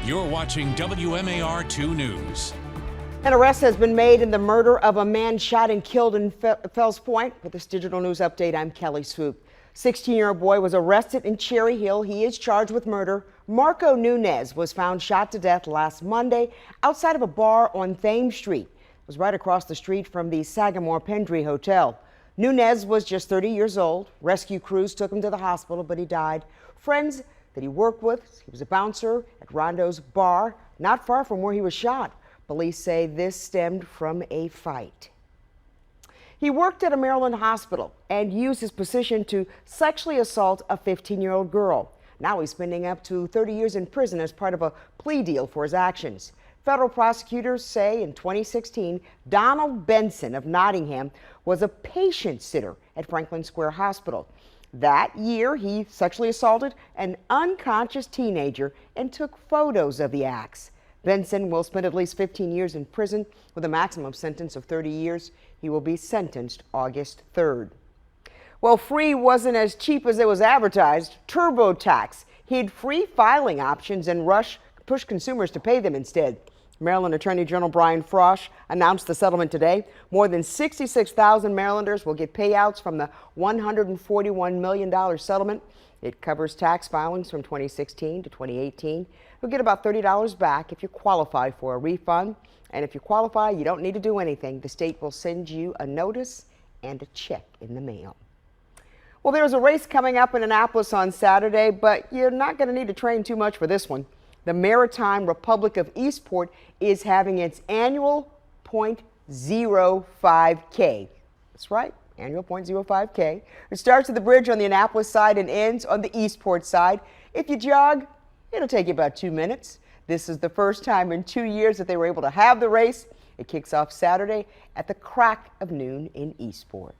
You're watching WMAR 2 News. An arrest has been made in the murder of a man shot and killed in Fells Point. With this digital news update, I'm Kelly Swoop. 16-year-old boy was arrested in Cherry Hill. He is charged with murder. Marco Nunez was found shot to death last Monday outside of a bar on Thames Street. It was right across the street from the Sagamore Pendry Hotel. Nunez was just 30 years old. Rescue crews took him to the hospital, but he died. Friends that he worked with, he was a bouncer at Rondo's bar, not far from where he was shot. Police say this stemmed from a fight. He worked at a Maryland hospital and used his position to sexually assault a 15-year-old girl. Now he's spending up to 30 years in prison as part of a plea deal for his actions. Federal prosecutors say in 2016, Donald Benson of Nottingham was a patient sitter at Franklin Square Hospital. That year, he sexually assaulted an unconscious teenager and took photos of the acts. Benson will spend at least 15 years in prison with a maximum sentence of 30 years. He will be sentenced August 3rd. Well, free wasn't as cheap as it was advertised. TurboTax hid free filing options and pushed consumers to pay them instead. Maryland Attorney General Brian Frosh announced the settlement today. More than 66,000 Marylanders will get payouts from the $141 million settlement. It covers tax filings from 2016 to 2018. You'll get about $30 back if you qualify for a refund. And if you qualify, you don't need to do anything. The state will send you a notice and a check in the mail. Well, there's a race coming up in Annapolis on Saturday, but you're not going to need to train too much for this one. The Maritime Republic of Eastport is having its annual .05K. That's right, annual .05K. It starts at the bridge on the Annapolis side and ends on the Eastport side. If you jog, it'll take you about 2 minutes. This is the first time in 2 years that they were able to have the race. It kicks off Saturday at the crack of noon in Eastport.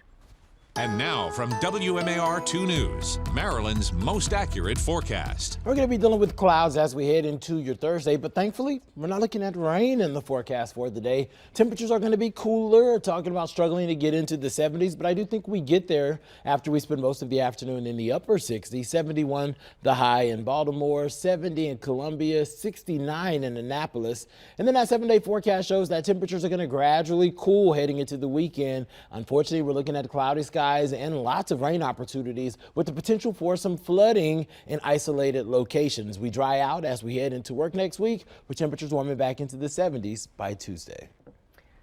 And now from WMAR 2 News, Maryland's most accurate forecast. We're going to be dealing with clouds as we head into your Thursday, but thankfully we're not looking at rain in the forecast for the day. Temperatures are going to be cooler, talking about struggling to get into the 70s, but I do think we get there after we spend most of the afternoon in the upper 60s. 71 the high in Baltimore, 70 in Columbia, 69 in Annapolis. And then that 7-day forecast shows that temperatures are going to gradually cool heading into the weekend. Unfortunately, we're looking at cloudy skies and lots of rain opportunities with the potential for some flooding in isolated locations. We dry out as we head into work next week, with temperatures warming back into the 70s by Tuesday.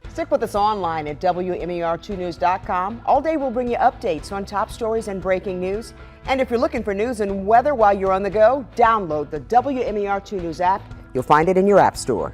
Stick with us online at WMAR2news.com. All day we'll bring you updates on top stories and breaking news. And if you're looking for news and weather while you're on the go, download the WMAR2 News app. You'll find it in your app store.